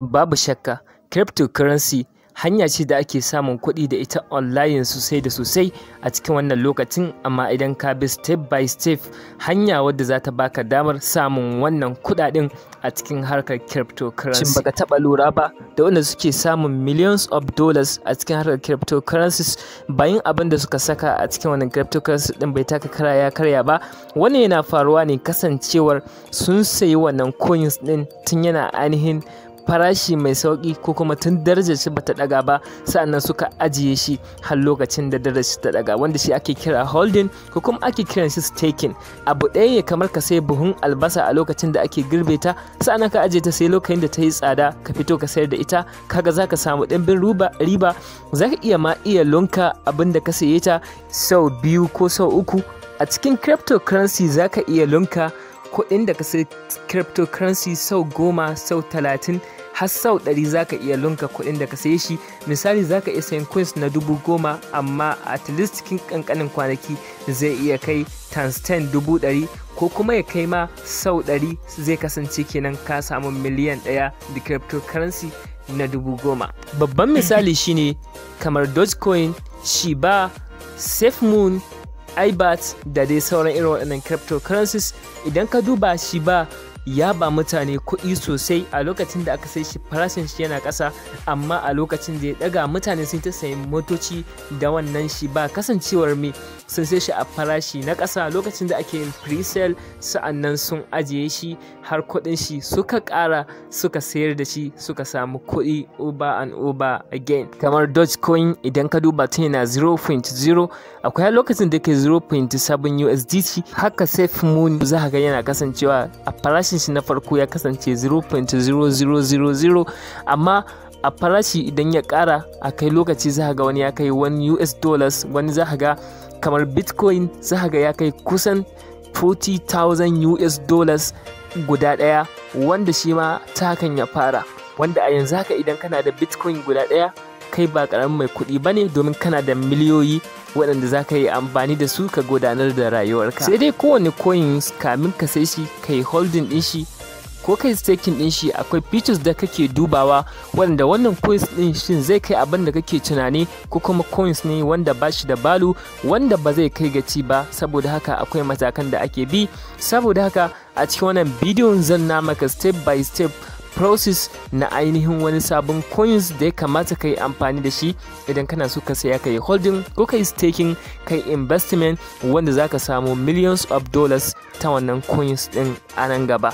Babu shakka, cryptocurrency hanya ce da ake samun kuɗi da ita online sosai da sosai a cikin wannan lokacin, amma idan ka bi step by step hanya wadda za ta baka damar samun wannan kuɗaɗen a cikin harkar cryptocurrency. Shin baka taɓa lura ba da wanda suke samun millions of dollars a cikin harkar cryptocurrencies bayan abin da suka saka a cikin wannan cryptocurrency ɗin bai taka kara ya karya ba? Wannan yana faruwa ne kasancewar sun sayi wannan coins ɗin tun yana ainihin farashi mai sauki ko kuma tun darajar shi bata daga ba, sa'annan suka ajiye shi har lokacin da darajar shi ta daga, wanda shi ake kira holding ko kuma ake kiran shi staking. Abu ɗaya ne kamar ka sai buhun albasa a lokacin da ake girbe ta, sa'annan ka ajiye ta sai lokacin da ta yi tsada ka fito ka sayar da ita, kaga zaka samu ɗimbin riba, zaka iya lunka abin da ka saye ta sau 2 ko sau 3. A cikin cryptocurrency zaka iya lunka kuɗin da ka sai cryptocurrency sau 10, sau 30 har sau 100 zaka iya lunka kuɗin da ka saye shi. Misali zaka iya sayan coins na 10,000 amma at least cikin kankanin kwanaki zai iya kai times 10 100,000 ko kuma ya kai ma sau 100, zai kasance kenan ka samu miliyan 1 da cryptocurrency na 10,000. Babban misali shine kamar Dogecoin, Shiba, SafeMoon, iBat da dai sauran irin waɗannan cryptocurrencies. Idan ka duba Shiba ya ba mutane kuɗi sosai a lokacin da aka sai shi, farashin shi yana ƙasa, amma a lokacin da ya ɗaga mutane sun ta sayin motoci da wannan Shiba, kasancewar me sun sai shi a farashi na ƙasa lokacin da ake yin pre-sale, sa'annan sun ajiye shi har kuɗin shi suka ƙara, suka sayar da shi suka samu kuɗi over and over again. Kamar Dogecoin idan ka duba tun yana 0.0, akwai lokacin da ke 0.7 USDT. Haka SafeMoon za ka ga yana kasancewa a farashin shi na farko ya kasance 0.0000, amma a farashi idan ya ƙara a kai lokaci za ka ga wani ya kai $1, wani za ka ga kamar Bitcoin za ka ga ya kai kusan $40,000 guda ɗaya, wanda shi ma ta hakan ya fara, wanda a yanzu haka idan kana da Bitcoin guda ɗaya kai ba ƙaramin mai kuɗi ba ne, domin kana da miliyoyi waɗanda za ka yi amfani da su ka gudanar da rayuwarka. Sai dai kowane coins kamin ka sai shi kai holding ɗin shi ko kai staking ɗin shi, akwai features da kake dubawa wanda wannan coins ɗin shin zai kai abin da kake tunani ko kuma coins ne wanda ba shi da balu, wanda ba zai kai gaci ba. Saboda haka akwai matakan da ake bi. Saboda haka a cikin wannan bidiyon zan na maka step by step process na ainihin wani sabon coins da ya kamata ka yi amfani da shi idan kana so ka saya, ka yi holding ko ka yi staking, ka yi investment wanda za ka samu millions of dollars ta wannan coins ɗin a nan gaba.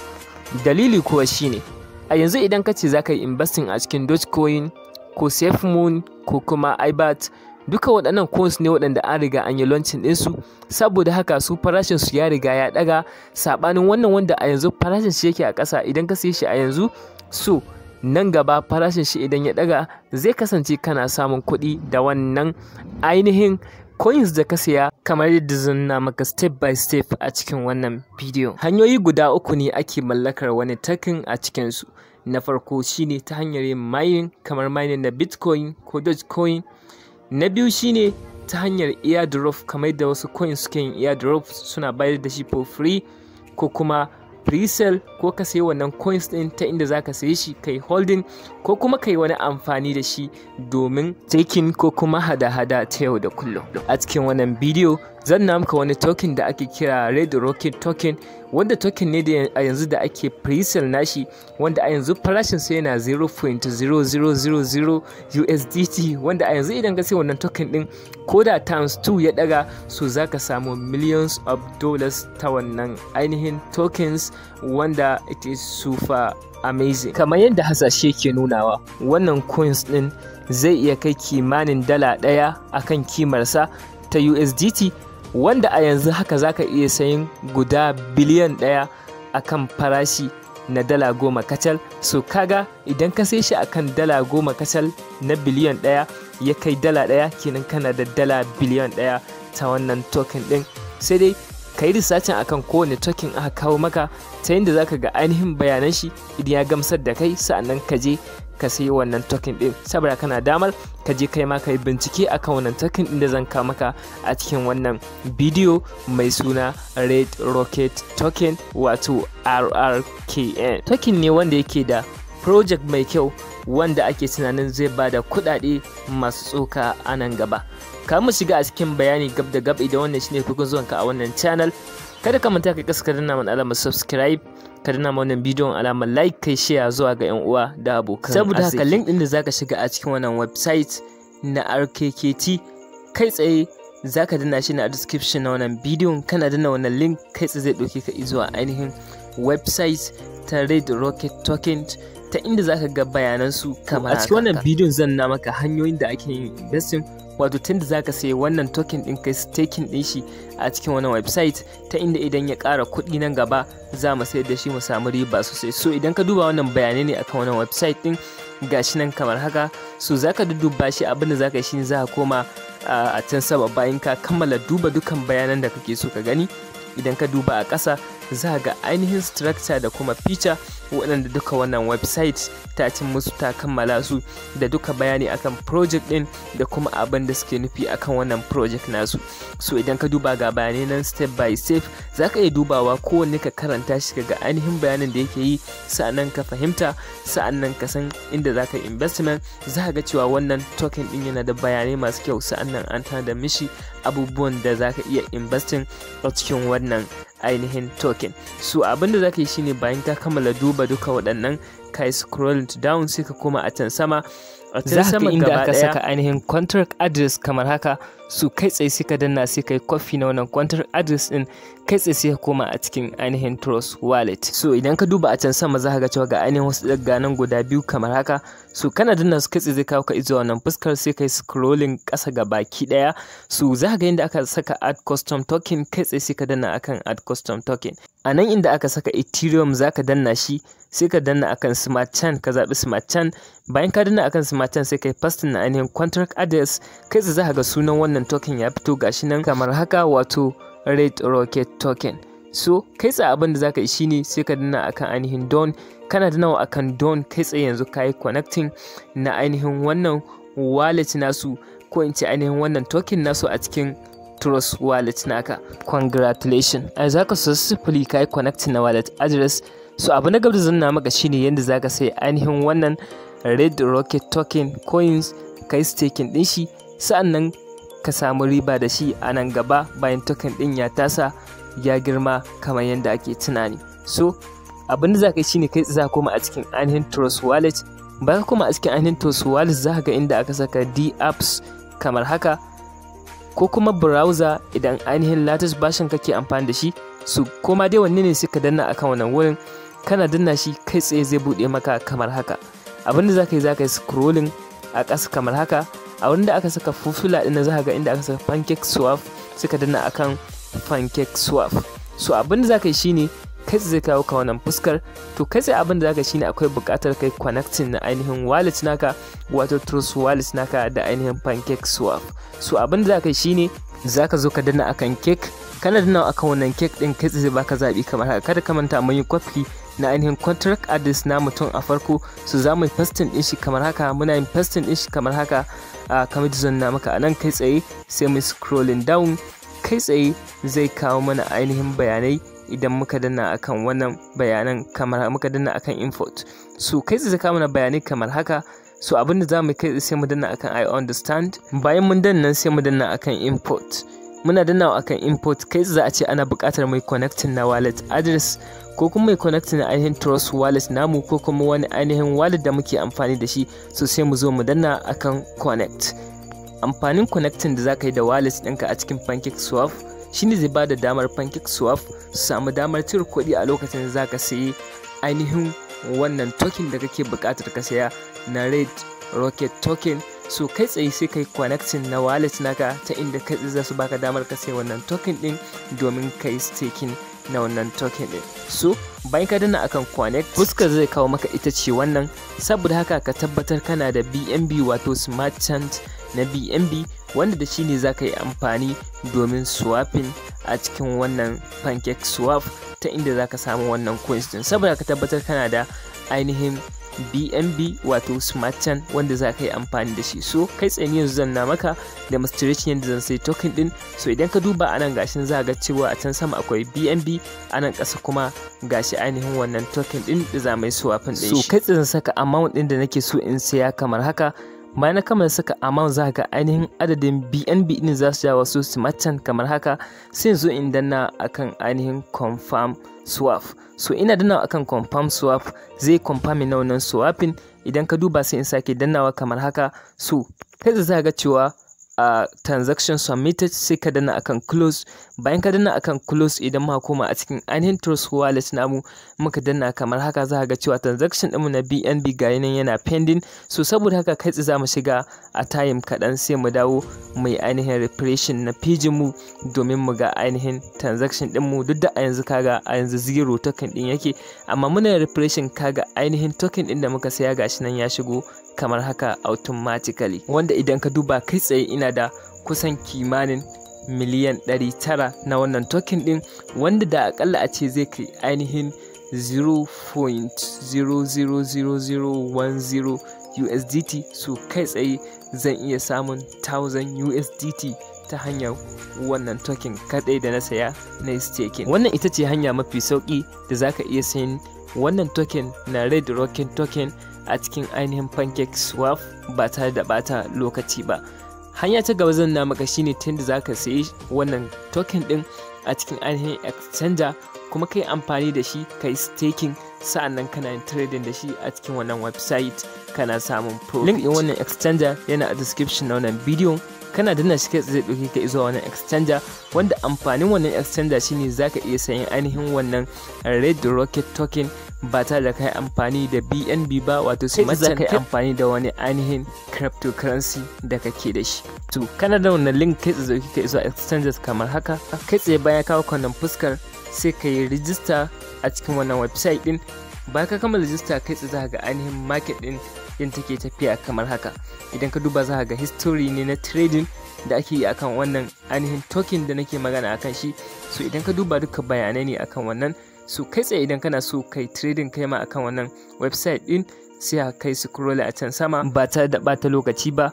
Dalili kuwa shine a yanzu idan ka ce za ka yi investing a cikin Dogecoin ko SafeMoon ko kuma iBat, duka waɗannan coins ne waɗanda an riga an yi launching ɗinsu, saboda haka su farashin su ya riga ya ɗaga, saɓanin wannan wanda a yanzu farashin shi yake a ƙasa. Idan ka siye shi a yanzu, so nan gaba farashin shi idan ya ɗaga zai kasance kana samun kuɗi da wannan ainihin coins da ka siya, kamar yadda zan na maka step by step a cikin wannan bidiyo. Hanyoyi guda 3 ne ake mallakar wani token a cikinsu. Na farko shine ta hanyar yin mining, kamar mining na Bitcoin ko Dogecoin. Na biyu shine ta hanyar airdrop, kamar da wasu coins suke yin airdrop, suna bayar da shi for free, ko kuma pre-sale, ko ka sayi wannan coins din ta inda zaka sayi shi kai holding, ko kuma kai wani amfani da shi domin taking ko kuma hada-hada ta yau da kullum. A cikin wannan bidiyo zan na maka wani token da ake kira RRKT token, wanda token ne da a yanzu da ake pre-sale nashi, wanda a yanzu farashin sa yana 0.0000 USDT, wanda a yanzu idan ka sai wannan token din ko da times 2 ya daga, so zaka samu millions of dollars ta wannan ainihin tokens, wanda it is super amazing. Kamar yadda hasashe ke nunawa, wannan coins din zai iya kai kimanin $1 akan kimarsa ta USDT, wanda a yanzu haka zaka iya sayin guda biliyan 1 akan farashi na $10 kacal. So kaga idan ka sai shi akan $10 kacal na biliyan 1 ya kai $1, kenan kana da $1 biliyan 1 ta wannan token din. Sai dai ka yi researching akan kowane token aka kawo maka ta yadda zaka ga ainihin bayanan shi, idan ya gamsar da kai sa'annan ka je ka sayi wannan token din, saboda kana damar ka je kai ma ka yi bincike akan wannan token din da zan kawo maka a cikin wannan bidiyo mai suna RRKT token, wato RRKT token ne wanda yake da project mai kyau wanda ake tunanin zai bada kuɗaɗe masu tsoka a nan gaba. Kamun shiga a cikin bayani gab da gab, idan wannan shine farkon zuwanka a wannan channel, kada ka manta ka kasa ka danna mana alamar subscribe, ka danna mana wannan bidiyon alamar like, kai share zuwa ga 'yan uwa da abokan arziki. Saboda haka link din da zaka shiga a cikin wannan website na RRKT kai tsaye zaka danna shi a description na wannan bidiyon. Kana danna wannan link kai tsaye zai dauke ka zuwa ainihin website ta RRKT token, ta inda zaka ga bayanan su kamar haka. A cikin wannan bidiyon zan na maka hanyoyin da ake yin investing, wato tunda zaka sayi wannan token din kai staking din shi a cikin wannan website, ta inda idan ya ƙara kuɗi nan gaba za mu sayar da shi mu samu riba sosai. So idan ka duba wannan bayanai ne akan wannan website din, gashi nan kamar haka. So zaka duba shi, abin da zaka yi shine za ka koma a can sama bayan ka kammala duba dukan bayanan da kake so ka gani. Idan ka duba a ƙasa za ga ainihin structure da kuma feature waɗanda duka wannan website ta cin musu, ta kammala su da duka bayani akan project din da kuma abin da suke nufi akan wannan project nasu. So idan ka duba ga bayanai nan step by step, za ka iya dubawa kowanne ka karanta shi ga ainihin bayanin da yake yi, sa'annan ka fahimta, sa'annan ka san inda za ka yi investment. Za ga cewa wannan token din yana da bayanai masu kyau, sa'annan an tana da mishi abubuwan da za ka iya investing a cikin wannan ainihin token. So abin da za ka yi shine bayan ka kammala duba duka waɗannan, ka yi scrolling down sai ka koma a can sama. A can sama inda aka saka ainihin contract address kamar haka, su kai tsaye sai ka danna sai ka yi copy na wannan contract address din, kai tsaye sai ka koma a cikin ainihin trust wallet. So idan ka duba a can sama za ka ga cewa ga ainihin wasu ɗagganan guda biyu kamar haka. So kana danna su kai tsaye zai kawo ka zuwa wannan fuskar, sai ka yi scrolling ƙasa ga baki ɗaya. So za ka ga inda aka saka add custom token, kai tsaye sai ka danna akan add custom token. A nan inda aka saka Ethereum za ka danna shi, sai ka danna akan smart chain, ka zaɓi smart chain. Bayan ka danna akan smart chain sai ka yi pasting na ainihin contract address, kai tsaye za ka ga sunan wannan token ya fito gashi nan kamar haka, wato RRKT token. So kai tsaye abin da za ka yi shine sai ka danna akan ainihin don. Kana danna akan don, kai tsaye yanzu ka yi connecting na ainihin wannan wallet nasu, ko in ce ainihin wannan token nasu a cikin trust wallet naka. Congratulations, ai zaka successfully kai connect na wallet address. So abu na gaba da zan na maka shine yanda zaka sai ainihin wannan RRKT token coins, kai staking din shi, sa'annan ka samu riba da shi a nan gaba bayan token din ya tasa ya girma kamar yanda ake tunani. So abin da zaka yi shine kai za koma a cikin ainihin trust wallet. Bayan kuma a cikin ainihin trust wallet za ka ga inda aka saka D apps kamar haka, ko kuma browser idan ainihin latest version kake amfani da shi. Su koma dai wanne ne sai ka danna akan wannan wurin, kana danna shi kai tsaye zai bude maka kamar haka. Abinda zaka yi scrolling a ƙasa kamar haka, a wurin da aka saka fufula din za ka ga inda aka saka pancake swap, sai ka danna akan pancake swap. So abinda zaka yi shine kai zai kawo ka wannan fuskar. To kai tsaye abinda zaka shine akwai buƙatar kai connecting na ainihin wallet naka, wato trust wallet naka da ainihin pancake swap. So abinda zaka yi shine zaka zo ka danna akan cake, kana danna akan wannan cake din, kai tsaye baka zabi kamar haka. Kada ka manta mun yi copy na ainihin contract address na mutum a farko, so za mu yi pasting din shi kamar haka. Muna yin pasting din shi kamar haka, kamar da zan na maka anan. Kai tsaye sai mu scrolling down, kai tsaye zai kawo mana ainihin bayanai. Idan muka danna akan wannan bayanan kamar muka danna akan import, so kai zai kawo mana bayanai kamar haka. So abinda za mu kai sai mu danna akan I understand. Bayan mun danna sai mu danna akan import. Muna danna akan import, kai za a ce ana buƙatar mai connecting na wallet address, ko kuma mai connecting na ainihin trust wallet namu, ko kuma wani ainihin wallet da muke amfani da shi. So sai mu zo mu danna akan connect. Amfanin connecting da za ka yi da wallet ɗinka a cikin pancake swap shine zai bada damar pancake swap su samu damar cire kuɗi a lokacin da zaka sayi ainihin wannan token da kake buƙatar ka saya na RRKT token. So kai tsaye sai kai connecting na wallet naka, ta inda kai za su baka damar ka sayi wannan token din domin kai staking na wannan token din. So bayan ka danna akan connect, fuskar zai kawo maka ita ce wannan. Saboda haka ka tabbatar kana da BNB, wato smart chain na BNB, wanda da shi ne za ka yi amfani domin swapping a cikin wannan pancake swap, ta inda za ka samu wannan coins din. Saboda ka tabbatar kana da ainihin BNB wato smart chain wanda za ka yi amfani da shi. So kai tsaye yanzu zan na maka demonstration yadda zan sai token din. So idan ka duba anan gashin za ga cewa a can sama akwai BNB, anan ƙasa kuma gashi ainihin wannan token din da za mai swapping din shi. So kai tsaye zan saka amount din da nake so in saya kamar haka. Bayan na kammala saka amount za ga ainihin adadin BNB din za su jawo su smart chain kamar haka. Sai yanzu in danna akan ainihin confirm swap. So ina dannawa akan confirm swap zai confirm na wannan swapping. Idan ka duba sai in sake dannawa kamar haka. So kai za ga cewa transaction submitted, sai ka danna akan close. Bayan ka danna akan close, idan muka koma a cikin ainihin trust wallet namu muka danna kamar haka za ga cewa transaction ɗinmu na BNB ga nan yana pending. So saboda haka kai tsaye za mu shiga a time kaɗan sai mu dawo mai ainihin refreshing na page mu domin mu ga ainihin transaction ɗinmu. Duk da a yanzu kaga a yanzu 0 token ɗin yake, amma muna refreshing kaga ainihin token ɗin da muka saya gashi nan ya shigo kamar haka automatically, wanda idan ka duba kai tsaye ina da kusan kimanin miliyan 900 na wannan token din, wanda da akalla a ce zai kai ainihin 0.000010 USDT. So kai tsaye zan iya samun 1000 USDT ta hanyar wannan token kadai da na saya na staking. Wannan ita ce hanya mafi sauki da zaka iya sayin wannan token na Red Rocket token a cikin ainihin pancakeswap ba tare da bata lokaci ba. Hanya ta gaba zan na maka shine ta yadda zaka sayi wannan token din a cikin ainihin exchanger kuma kai amfani da shi kai staking, sa'annan kana yin trading da shi a cikin wannan website kana samun profit. Link din wannan exchanger yana a description na wannan bidiyon. Kana danna shi kai zai dauke ka zuwa wannan exchanger, wanda amfanin wannan exchanger shine zaka iya sayan ainihin wannan Red Rocket token ba tare da kai amfani da BNB ba, wato su mace kai amfani da wani ainihin cryptocurrency da kake da shi. To kana da wannan link kai tsaye kai zuwa exchanges kamar haka. Kai tsaye bayan kawo wannan fuskar sai ka yi register a cikin wannan website din. Bayan ka kama register kai tsaye za ga ainihin market din yin take tafiya kamar haka. Idan ka duba za ga history ne na trading da ake yi akan wannan ainihin token da nake magana akan shi. So idan ka duba duka bayanai ne akan wannan. So kai tsaye idan kana so kai trading kai ma akan wannan website din sai ka kai scroll a can sama ba tare da bata lokaci ba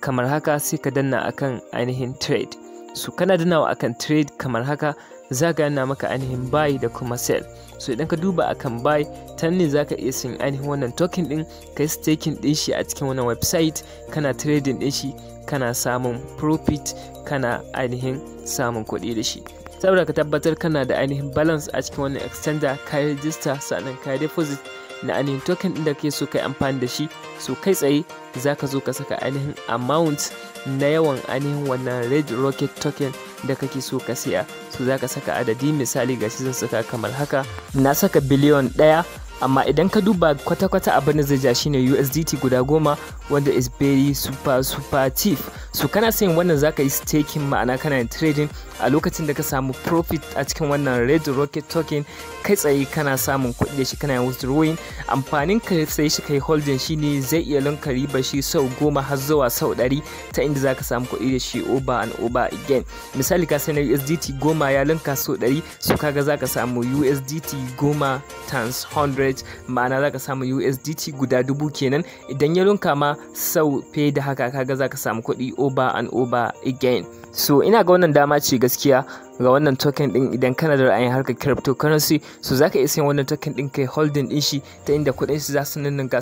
kamar haka, sai ka danna akan ainihin trade. So kana dannawa akan trade kamar haka za ka yana maka ainihin buy da kuma sell. So idan ka duba akan buy ta ne za ka iya sayin ainihin wannan token din kai staking din shi a cikin wannan website, kana trading din shi, kana samun profit, kana ainihin samun kuɗi da shi. Saboda ka tabbatar kana da ainihin balance a cikin wannan exchanger, ka yi register sannan ka yi deposit na ainihin token din da ke so kai amfani da shi. So kai tsaye za ka zo ka saka ainihin amount na yawan ainihin wannan Red Rocket token da kake so ka siya. So za ka saka adadi, misali gashi zan saka kamar haka, na saka biliyon 1. Amma idan ka duba kwata-kwata abin da zai ja shine USDT guda 10, wanda is very super cheap. So kana sayin wannan zaka yi staking, ma'ana kana yin trading a lokacin da ka samu profit a cikin wannan Red Rocket token, kai tsaye kana samun kuɗi da shi, kana yin withdrawing. Amfanin ka sai shi kai holding shine zai iya linka riba shi sau 10 har zuwa sau 100, ta inda zaka samu kuɗi da shi over and over again. Misali ka sai na USDT 10 ya linka sau 100, so kaga zaka samu USDT 10 times 100, ma'ana zaka samu USDT guda 1000 kenan. Idan ya linka ma sau fiye da haka kaga zaka samu kuɗi over and over again. So ina ga wannan dama ce gaskiya ga wannan token din idan kana da ra'ayin harkar cryptocurrency. So zaka iya sayan wannan token din kai holding din shi ta inda kuɗin shi za su ninninka.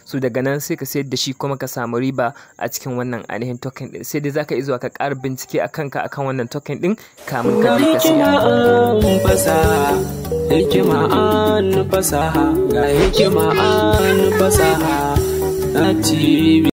So daga nan sai ka sayar da shi kuma ka samu riba a cikin wannan ainihin token din. Sai dai zaka iya zuwa ka ƙara bincike akan wannan token din kamun ka je ka siya. Hikima an fasaha, ga hikima an fasaha na TV.